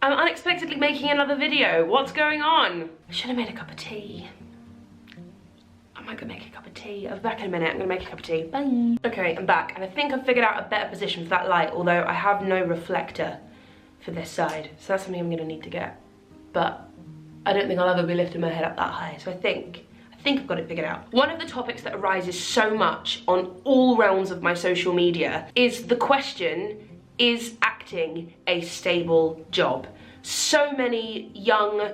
I'm unexpectedly making another video. What's going on? I should have made a cup of tea. I might go make a cup of tea. I'll be back in a minute. I'm gonna make a cup of tea. Bye. Okay, I'm back, and I think I've figured out a better position for that light, although I have no reflector for this side. So that's something I'm gonna need to get. But I don't think I'll ever be lifting my head up that high, so I think I've got it figured out. One of the topics that arises so much on all realms of my social media is the question, is acting a stable job? So many young,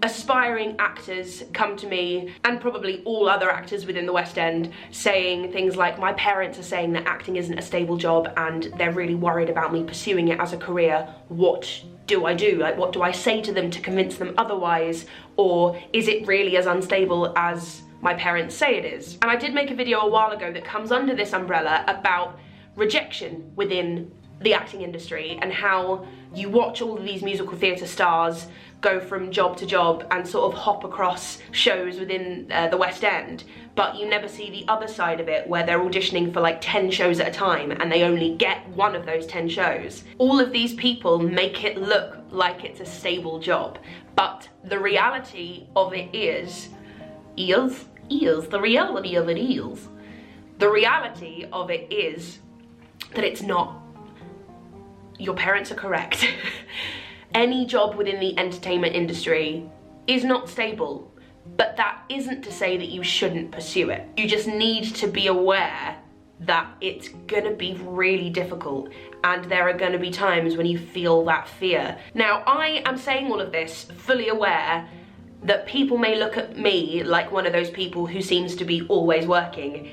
aspiring actors come to me, and probably all other actors within the West End, saying things like, my parents are saying that acting isn't a stable job and they're really worried about me pursuing it as a career. What do I do? Like, what do I say to them to convince them otherwise? Or is it really as unstable as my parents say it is? And I did make a video a while ago that comes under this umbrella about rejection within the acting industry, and how you watch all of these musical theatre stars go from job to job and sort of hop across shows within the West End, but you never see the other side of it, where they're auditioning for like 10 shows at a time and they only get one of those 10 shows. All of these people make it look like it's a stable job, but the reality of it is the reality of it is, the reality of it is that it's not. Your parents are correct. Any job within the entertainment industry is not stable, but that isn't to say that you shouldn't pursue it. You just need to be aware that it's gonna be really difficult, and there are gonna be times when you feel that fear. Now, I am saying all of this fully aware that people may look at me like one of those people who seems to be always working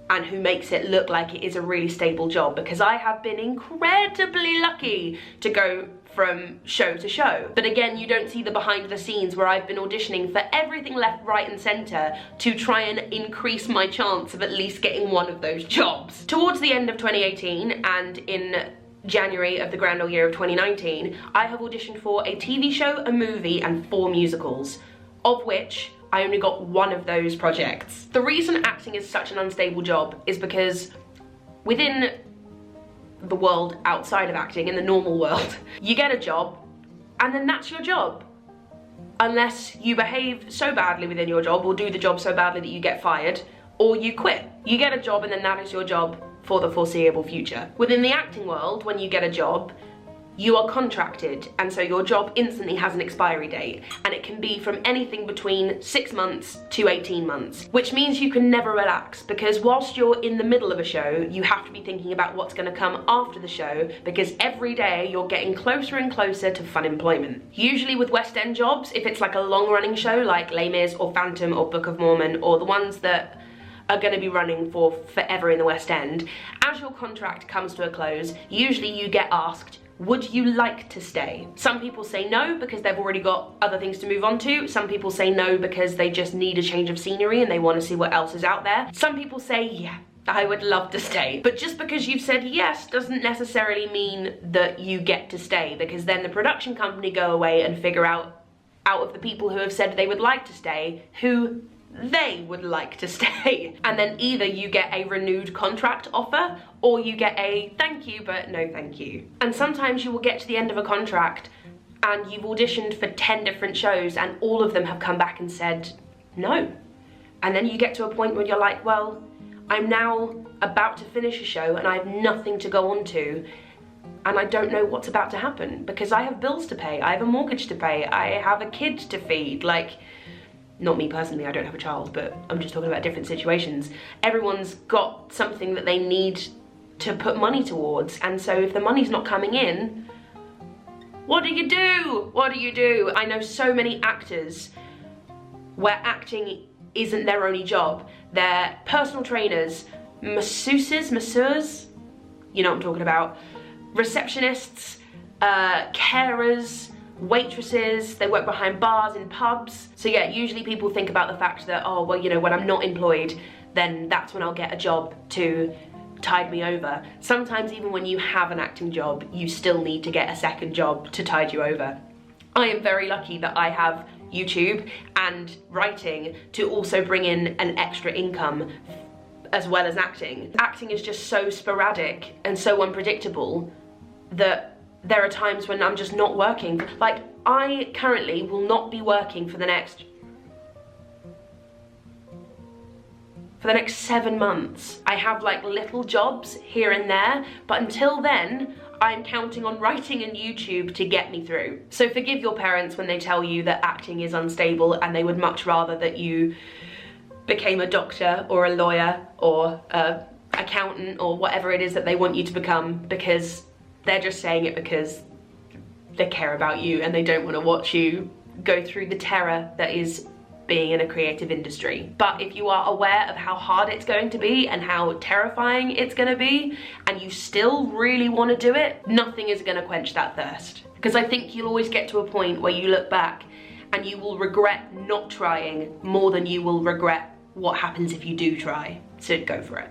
and who makes it look like it is a really stable job, because I have been incredibly lucky to go from show to show. But again, you don't see the behind the scenes where I've been auditioning for everything left, right and centre to try and increase my chance of at least getting one of those jobs. Towards the end of 2018 and in January of the grand old year of 2019, I have auditioned for a TV show, a movie and 4 musicals, of which I only got one of those projects. The reason acting is such an unstable job is because within the world outside of acting, in the normal world, you get a job and then that's your job. Unless you behave so badly within your job or do the job so badly that you get fired, or you quit. You get a job and then that is your job for the foreseeable future. Within the acting world, when you get a job, you are contracted, and so your job instantly has an expiry date, and it can be from anything between 6 months to 18 months, which means you can never relax, because whilst you're in the middle of a show, you have to be thinking about what's going to come after the show, because every day you're getting closer and closer to fun employment. Usually with West End jobs, if it's like a long-running show like Les Mis or Phantom or Book of Mormon, or the ones that are going to be running for forever in the West End, as your contract comes to a close, usually you get asked, would you like to stay? Some people say no because they've already got other things to move on to. Some people say no because they just need a change of scenery and they want to see what else is out there. Some people say, yeah, I would love to stay. But just because you've said yes doesn't necessarily mean that you get to stay, because then the production company go away and figure out of the people who have said they would like to stay, who they would like to stay. And then either you get a renewed contract offer, or you get a thank you but no thank you. And sometimes you will get to the end of a contract and you've auditioned for 10 different shows and all of them have come back and said no. And then you get to a point where you're like, well, I'm now about to finish a show and I have nothing to go on to, and I don't know what's about to happen because I have bills to pay, I have a mortgage to pay, I have a kid to feed. Like, not me personally, I don't have a child, but I'm just talking about different situations. Everyone's got something that they need to put money towards, and so if the money's not coming in, what do you do? What do you do? I know so many actors where acting isn't their only job. They're personal trainers, masseurs, you know what I'm talking about, receptionists, carers, waitresses, they work behind bars in pubs. So yeah, usually people think about the fact that, oh, well, you know, when I'm not employed, then that's when I'll get a job to tide me over. Sometimes even when you have an acting job, you still need to get a second job to tide you over. I am very lucky that I have YouTube and writing to also bring in an extra income as well as acting. Acting is just so sporadic and so unpredictable that there are times when I'm just not working. Like, I currently will not be working for the next 7 months. I have like little jobs here and there, but until then, I'm counting on writing and YouTube to get me through. So forgive your parents when they tell you that acting is unstable and they would much rather that you became a doctor or a lawyer or a accountant or whatever it is that they want you to become, because they're just saying it because they care about you and they don't want to watch you go through the terror that is being in a creative industry. But if you are aware of how hard it's going to be and how terrifying it's going to be, and you still really want to do it, nothing is going to quench that thirst. Because I think you'll always get to a point where you look back and you will regret not trying more than you will regret what happens if you do try. So go for it.